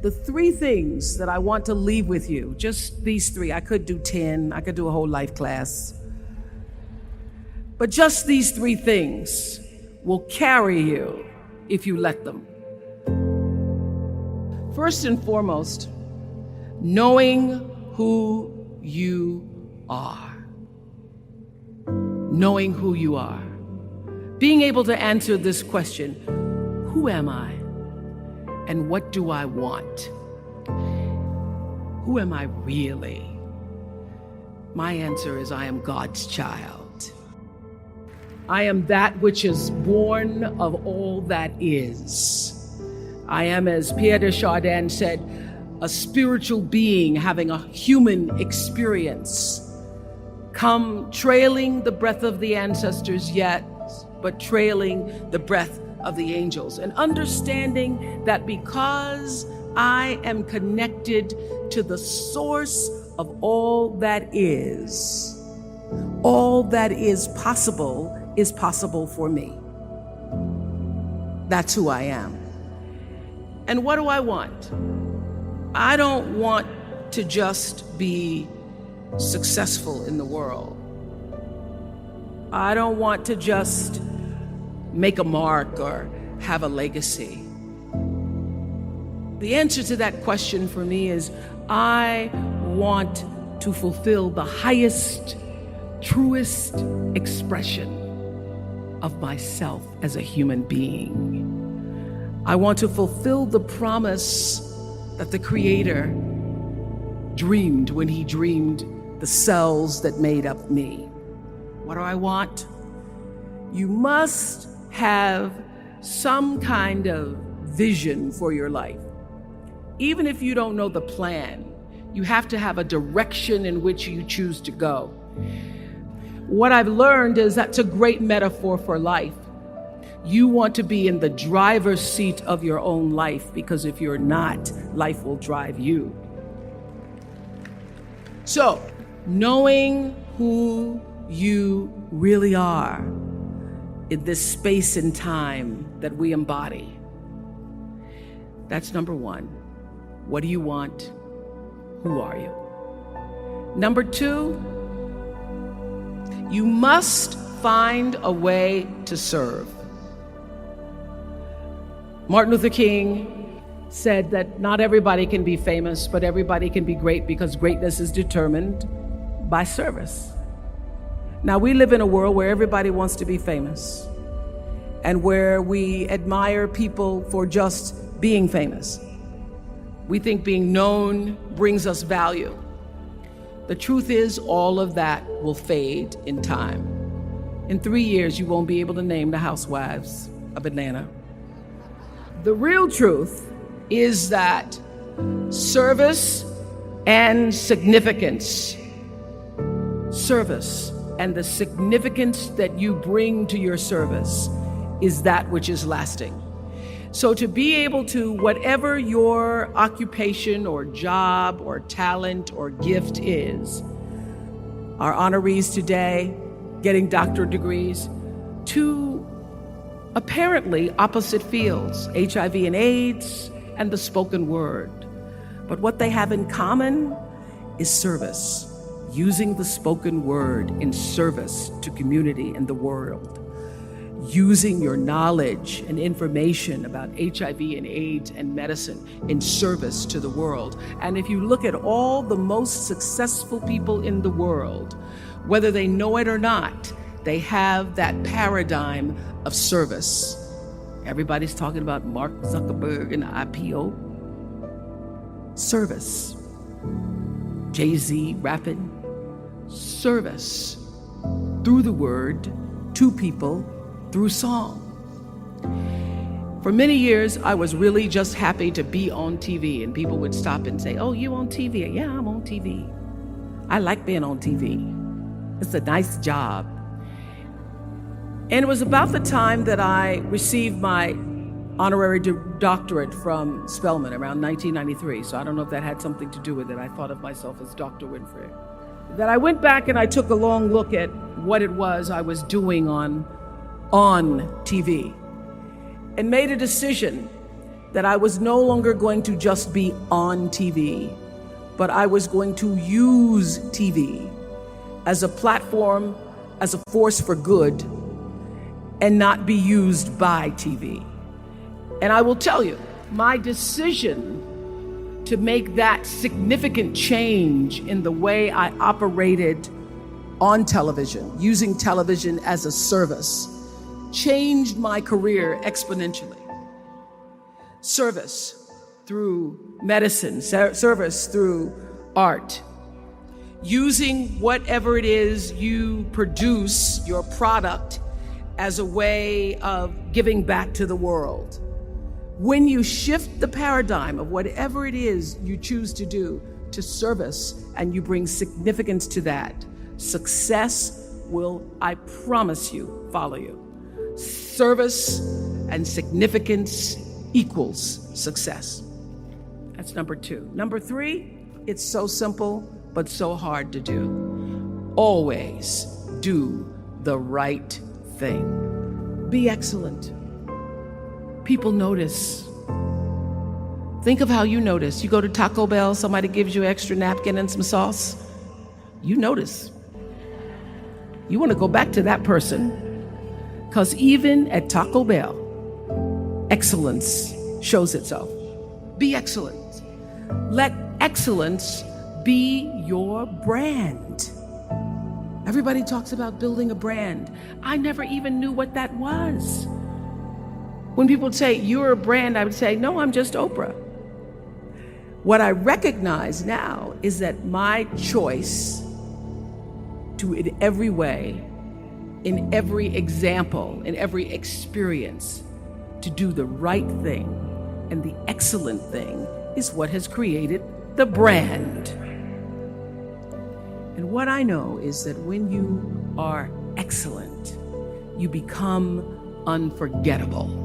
the 3 things that I want to leave with you, just these 3. I could do 10, I could do a whole life class. But just these 3 things will carry you if you let them. First and foremost, knowing who you are. Knowing who you are. Being able to answer this question, who am I? And what do I want? Who am I really? My answer is I am God's child. I am that which is born of all that is. I am, as Pierre de Chardin said, a spiritual being having a human experience. Come trailing the breath of the ancestors yet, but trailing the breath of the angels. And understanding that because I am connected to the source of all that is possible for me. That's who I am. And what do I want? I don't want to just be successful in the world. I don't want to just make a mark or have a legacy. The answer to that question for me is I want to fulfill the highest, truest expression of myself as a human being. I want to fulfill the promise that the Creator dreamed when He dreamed the cells that made up me. What do I want? You must have some kind of vision for your life. Even if you don't know the plan, you have to have a direction in which you choose to go. What I've learned is that's a great metaphor for life. You want to be in the driver's seat of your own life, because if you're not, life will drive you. So, knowing who you really are in this space and time that we embody. That's number 1. What do you want? Who are you? Number 2, you must find a way to serve. Martin Luther King said that not everybody can be famous, but everybody can be great, because greatness is determined by service. Now, we live in a world where everybody wants to be famous and where we admire people for just being famous. We think being known brings us value. The truth is, all of that will fade in time. In 3 years, you won't be able to name the housewives of Atlanta. The real truth is that service and significance, service and the significance that you bring to your service is that which is lasting. So to be able to, whatever your occupation or job or talent or gift is, our honorees today getting doctorate degrees, to apparently opposite fields, HIV and AIDS and the spoken word. But what they have in common is service, using the spoken word in service to community and the world, using your knowledge and information about HIV and AIDS and medicine in service to the world. And if you look at all the most successful people in the world, whether they know it or not, they have that paradigm of service. Everybody's talking about Mark Zuckerberg and IPO. Service. Jay-Z rapping. Service. Through the word, to people, through song. For many years, I was really just happy to be on TV, and people would stop and say, "Oh, you on TV?" "Yeah, I'm on TV. I like being on TV. It's a nice job." And it was about the time that I received my honorary doctorate from Spelman around 1993. So I don't know if that had something to do with it. I thought of myself as Dr. Winfrey. That I went back and I took a long look at what it was I was doing on TV and made a decision that I was no longer going to just be on TV, but I was going to use TV as a platform, as a force for good, and not be used by TV. And I will tell you, my decision to make that significant change in the way I operated on television, using television as a service, changed my career exponentially. Service through medicine, service through art, using whatever it is you produce, your product, as a way of giving back to the world. When you shift the paradigm of whatever it is you choose to do to service, and you bring significance to that, success will, I promise you, follow you. Service and significance equals success. That's number 2. Number 3, it's so simple, but so hard to do. Always do the right thing. Be excellent. People notice. Think of how you notice. You go to Taco Bell, somebody gives you an extra napkin and some sauce. You notice. You want to go back to that person, because even at Taco Bell, excellence shows itself. Be excellent. Let excellence be your brand. Everybody talks about building a brand. I never even knew what that was. When people say, you're a brand, I would say, no, I'm just Oprah. What I recognize now is that my choice to, in every way, in every example, in every experience, to do the right thing and the excellent thing is what has created the brand. And what I know is that when you are excellent, you become unforgettable.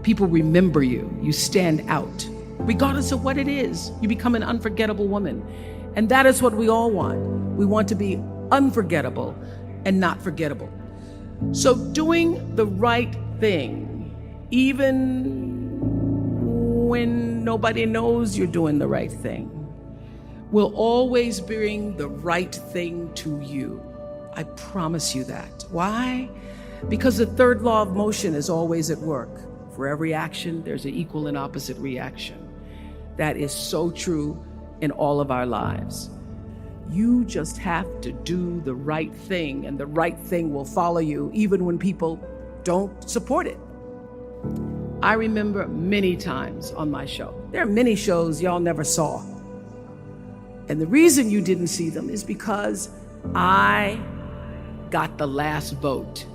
People remember you. You stand out. Regardless of what it is, you become an unforgettable woman. And that is what we all want. We want to be unforgettable and not forgettable. So doing the right thing, even when nobody knows you're doing the right thing, will always bring the right thing to you. I promise you that. Why? Because the third law of motion is always at work. For every action, there's an equal and opposite reaction. That is so true in all of our lives. You just have to do the right thing, and the right thing will follow you even when people don't support it. I remember many times on my show. There are many shows y'all never saw. And the reason you didn't see them is because I got the last vote.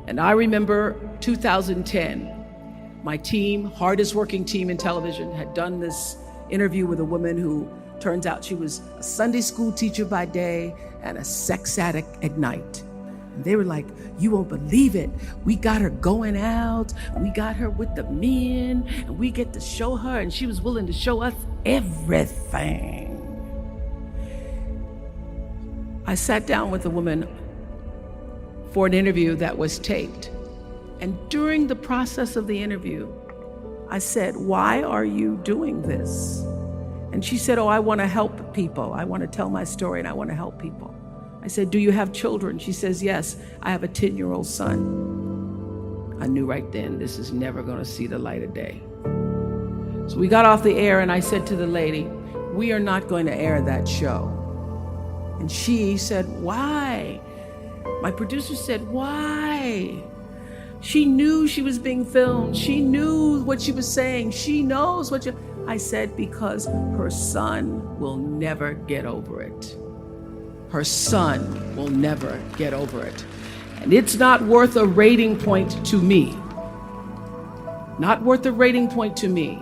And I remember 2010, my team, hardest working team in television, had done this interview with a woman who turns out she was a Sunday school teacher by day and a sex addict at night. And they were like, you won't believe it. We got her going out. We got her with the men, and we get to show her, and she was willing to show us everything. I sat down with a woman for an interview that was taped. And during the process of the interview, I said, why are you doing this? And she said, oh, I want to help people. I want to tell my story and I want to help people. I said, do you have children? She says, yes, I have a 10-year-old son. I knew right then, this is never going to see the light of day. So we got off the air and I said to the lady, we are not going to air that show. And she said, why? My producer said, why? She knew she was being filmed. She knew what she was saying. She knows what I said, because her son will never get over it. Her son will never get over it. And it's not worth a rating point to me. Not worth a rating point to me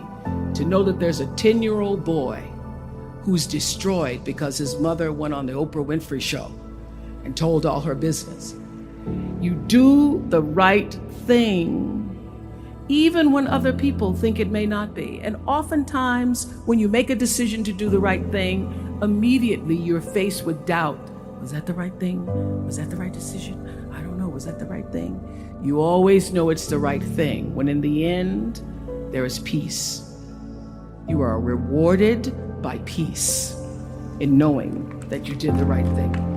to know that there's a 10-year-old boy who's destroyed because his mother went on the Oprah Winfrey show and told all her business. You do the right thing even when other people think it may not be. And oftentimes when you make a decision to do the right thing, immediately you're faced with doubt. Was that the right thing? Was that the right decision? I don't know. Was that the right thing? You always know it's the right thing, when in the end, there is peace. You are rewarded by peace in knowing that you did the right thing.